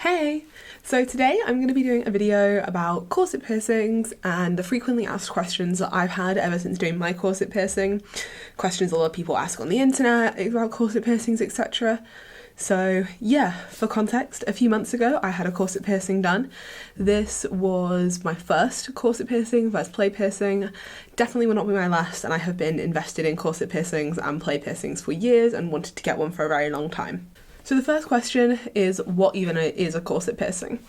Hey! So today I'm going to be doing a video about corset piercings and the frequently asked questions that I've had ever since doing my corset piercing. Questions a lot of people ask on the internet about corset piercings, etc. So yeah, for context, a few months ago I had a corset piercing done. This was my first corset piercing, first play piercing. Definitely will not be my last, and I have been invested in corset piercings and play piercings for years and wanted to get one for a very long time. So the first question is, what even is a corset piercing?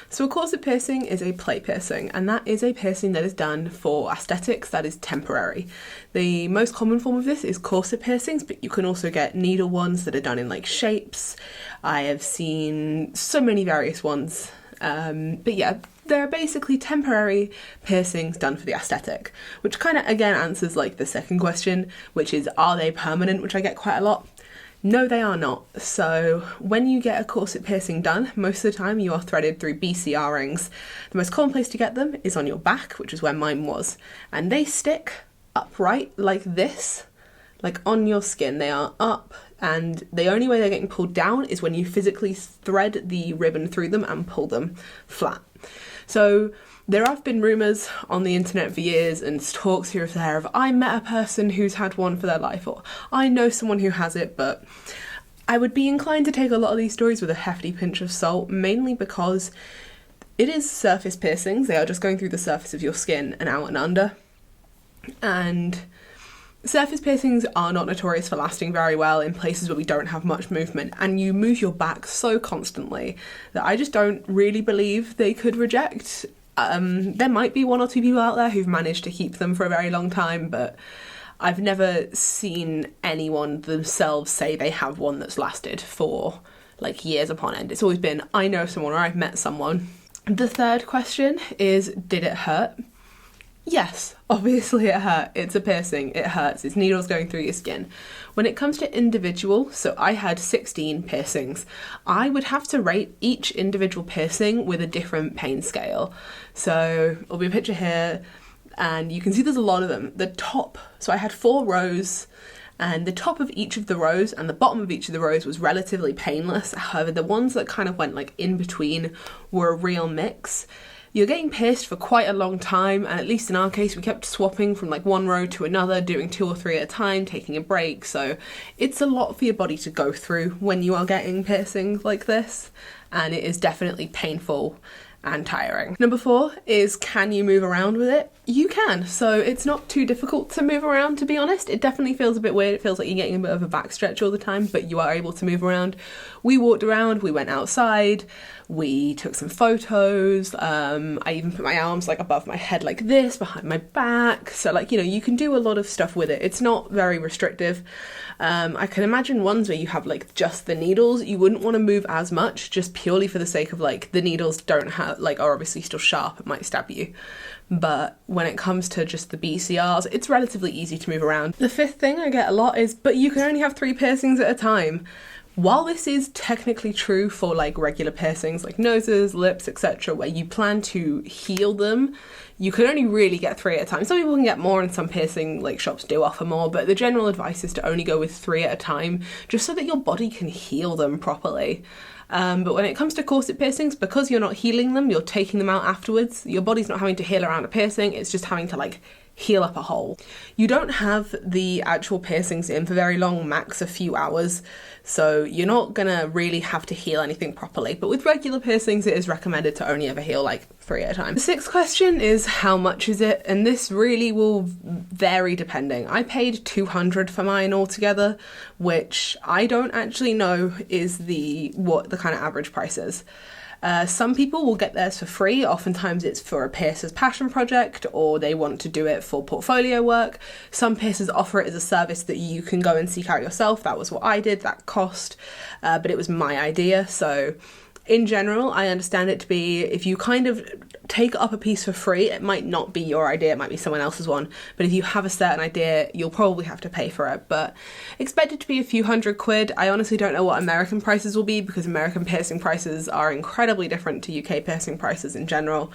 So a corset piercing is a play piercing, and that is a piercing that is done for aesthetics, that is temporary. The most common form of this is corset piercings, but you can also get needle ones that are done in like shapes. I have seen so many various ones, but yeah, they're basically temporary piercings done for the aesthetic, which kind of again answers like the second question, which is, are they permanent, which I get quite a lot. No, they are not. So when you get a corset piercing done, most of the time you are threaded through BCR rings. The most common place to get them is on your back, which is where mine was. And they stick upright like this, like on your skin. They are up, and the only way they're getting pulled down is when you physically thread the ribbon through them and pull them flat. So there have been rumours on the internet for years and talks here or there of, I met a person who's had one for their life, or I know someone who has it, but I would be inclined to take a lot of these stories with a hefty pinch of salt, mainly because it is surface piercings. They are just going through the surface of your skin and out and under. And surface piercings are not notorious for lasting very well in places where we don't have much movement, and you move your back so constantly that I just don't really believe they could reject. There might be one or two people out there who've managed to keep them for a very long time, but I've never seen anyone themselves say they have one that's lasted for like years upon end. It's always been, I know someone or I've met someone. The third question is, did it hurt? Yes, obviously it hurt. It's a piercing, it hurts, it's needles going through your skin. When it comes to individual, so I had 16 piercings, I would have to rate each individual piercing with a different pain scale. So there'll be a picture here, and you can see there's a lot of them. The top, so I had 4 rows, and the top of each of the rows and the bottom of each of the rows was relatively painless. However, the ones that kind of went like in between were a real mix. You're getting pierced for quite a long time, and at least in our case we kept swapping from like one row to another, doing 2 or 3 at a time, taking a break, so it's a lot for your body to go through when you are getting piercings like this, and it is definitely painful and tiring. Number 4 is, can you move around with it? You can, so it's not too difficult to move around, to be honest. It definitely feels a bit weird, it feels like you're getting a bit of a back stretch all the time, but you are able to move around. We walked around, we went outside, we took some photos, I even put my arms like above my head like this, behind my back, so like, you know, you can do a lot of stuff with it. It's not very restrictive. I can imagine ones where you have like just the needles, you wouldn't want to move as much, just purely for the sake of like, the needles don't have, like, are obviously still sharp, it might stab you. But when it comes to just the BCRs, it's relatively easy to move around. The 5th thing I get a lot is, but you can only have 3 piercings at a time. While this is technically true for like regular piercings like noses, lips, etc., where you plan to heal them, you can only really get 3 at a time. Some people can get more, and some piercing like shops do offer more, but the general advice is to only go with 3 at a time, just so that your body can heal them properly. But when it comes to corset piercings, because you're not healing them, you're taking them out afterwards, your body's not having to heal around a piercing, it's just having to like heal up a hole. You don't have the actual piercings in for very long, max a few hours, so you're not gonna really have to heal anything properly. But with regular piercings, it is recommended to only ever heal like 3 at a time. The 6th question is, how much is it? And this really will vary depending. I paid $200 for mine altogether, which I don't actually know is what the kind of average price is. Some people will get theirs for free. Oftentimes it's for a piercer's passion project, or they want to do it for portfolio work. Some piercers offer it as a service that you can go and seek out yourself. That was what I did, that cost, but it was my idea. So in general, I understand it to be, if you kind of take up a piece for free, it might not be your idea, it might be someone else's one, but if you have a certain idea, you'll probably have to pay for it, but expect it to be a few £100. I honestly don't know what American prices will be, because American piercing prices are incredibly different to UK piercing prices in general,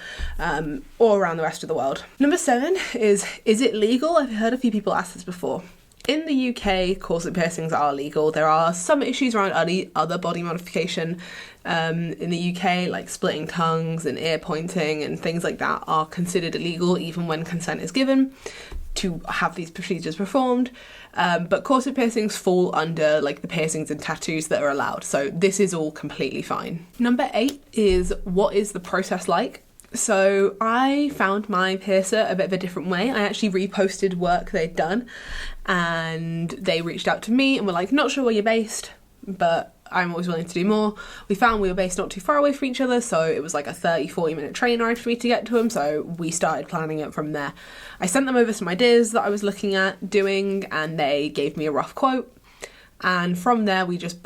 or around the rest of the world. Number 7 is it legal? I've heard a few people ask this before. In the UK, corset piercings are legal. There are some issues around other body modification in the UK, like splitting tongues and ear pointing and things like that are considered illegal even when consent is given to have these procedures performed. But corset piercings fall under like the piercings and tattoos that are allowed. So this is all completely fine. Number 8 is, what is the process like? So I found my piercer a bit of a different way. I actually reposted work they'd done and they reached out to me and were like, not sure where you're based, but I'm always willing to do more. We found we were based not too far away from each other, so it was like a 30-40 minute train ride for me to get to them, so we started planning it from there. I sent them over some ideas that I was looking at doing and they gave me a rough quote. And from there we just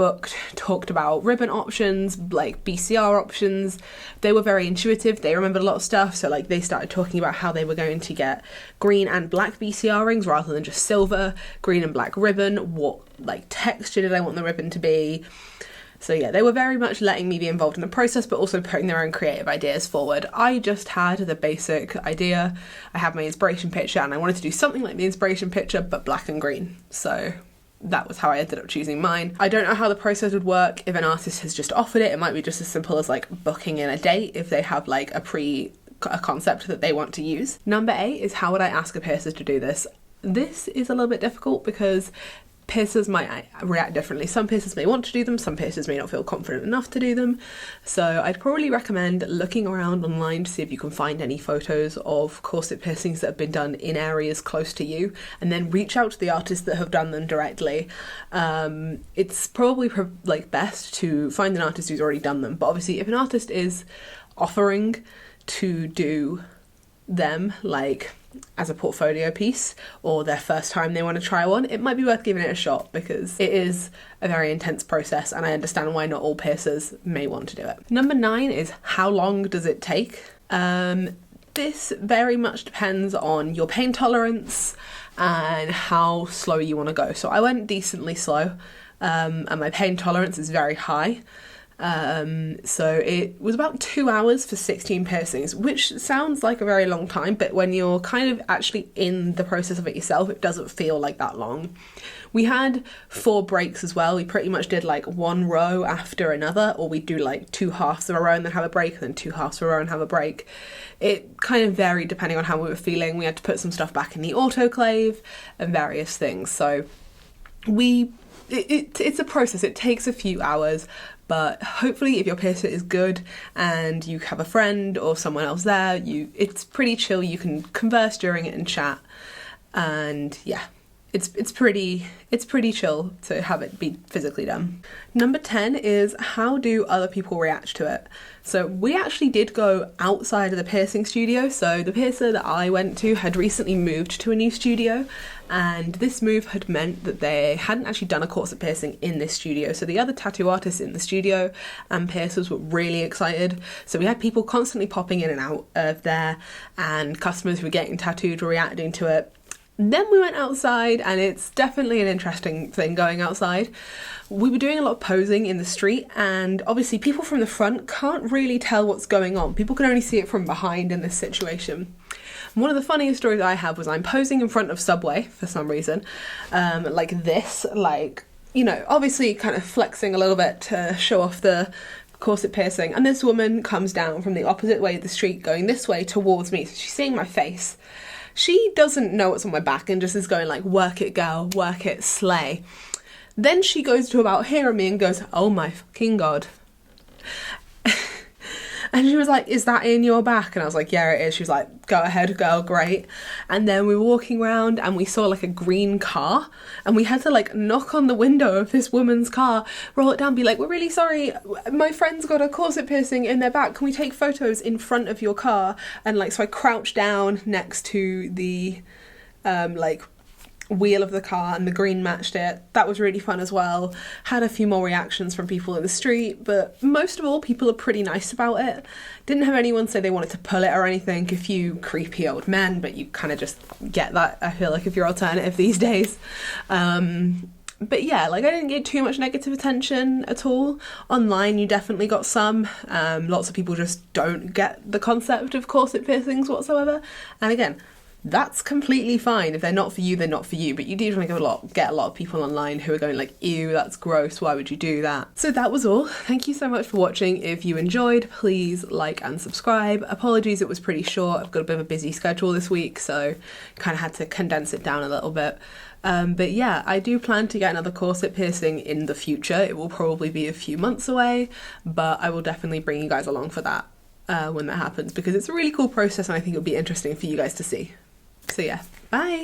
talked about ribbon options, like BCR options. They were very intuitive, they remembered a lot of stuff, so like they started talking about how they were going to get green and black BCR rings rather than just silver, green and black ribbon, what like texture did I want the ribbon to be. So yeah, they were very much letting me be involved in the process, but also putting their own creative ideas forward. I just had the basic idea, I had my inspiration picture, and I wanted to do something like the inspiration picture, but black and green. So that was how I ended up choosing mine. I don't know how the process would work if an artist has just offered it. It might be just as simple as like booking in a date if they have like a concept that they want to use. Number 8 is, how would I ask a piercer to do this? This is a little bit difficult because piercers might react differently. Some piercers may want to do them, some piercers may not feel confident enough to do them. So I'd probably recommend looking around online to see if you can find any photos of corset piercings that have been done in areas close to you, and then reach out to the artists that have done them directly. It's probably best to find an artist who's already done them, but obviously if an artist is offering to do them like as a portfolio piece or their first time they want to try one, it might be worth giving it a shot because it is a very intense process and I understand why not all piercers may want to do it. Number 9 is, how long does it take? This very much depends on your pain tolerance and how slow you want to go. So I went decently slow and my pain tolerance is very high. So it was about 2 hours for 16 piercings, which sounds like a very long time, but when you're kind of actually in the process of it yourself, it doesn't feel like that long. We had 4 breaks as well. We pretty much did like one row after another, or we'd do like 2 halves of a row and then have a break, and then 2 halves of a row and have a break. It kind of varied depending on how we were feeling. We had to put some stuff back in the autoclave and various things. So it's a process. It takes a few hours. But hopefully if your piercer is good and you have a friend or someone else there, it's pretty chill. You can converse during it and chat. And yeah, it's pretty chill to have it be physically done. Number 10 is, how do other people react to it? So we actually did go outside of the piercing studio. So the piercer that I went to had recently moved to a new studio, and this move had meant that they hadn't actually done a corset piercing in this studio. So the other tattoo artists in the studio and piercers were really excited. So we had people constantly popping in and out of there, and customers who were getting tattooed were reacting to it. Then we went outside, and it's definitely an interesting thing going outside. We were doing a lot of posing in the street, and obviously people from the front can't really tell what's going on. People can only see it from behind in this situation. One of the funniest stories I have was I'm posing in front of Subway for some reason, like this, like, you know, obviously kind of flexing a little bit to show off the corset piercing, and this woman comes down from the opposite way of the street going this way towards me, so she's seeing my face. She doesn't know what's on my back and just is going like, work it girl, work it, slay. Then she goes to about here at me and goes, oh my fucking god. And she was like, is that in your back? And I was like, yeah, it is. She was like, go ahead, girl, great. And then we were walking around and we saw like a green car, and we had to like knock on the window of this woman's car, roll it down, be like, we're really sorry, my friend's got a corset piercing in their back. Can we take photos in front of your car? And like, so I crouched down next to the like wheel of the car, and the green matched it. That was really fun as well. Had a few more reactions from people in the street, but most of all, people are pretty nice about it. Didn't have anyone say they wanted to pull it or anything. A few creepy old men, but you kind of just get that, I feel like, if you're alternative these days. But yeah, like I didn't get too much negative attention at all. Online you definitely got some. Lots of people just don't get the concept of corset piercings whatsoever. And again, that's completely fine. If they're not for you, they're not for you. But you do get a lot of people online who are going like, ew, that's gross, why would you do that? So that was all. Thank you so much for watching. If you enjoyed, please like and subscribe. Apologies, it was pretty short. I've got a bit of a busy schedule this week, so kind of had to condense it down a little bit. But yeah, I do plan to get another corset piercing in the future. It will probably be a few months away, but I will definitely bring you guys along for that when that happens, because it's a really cool process and I think it'll be interesting for you guys to see. So yeah, bye!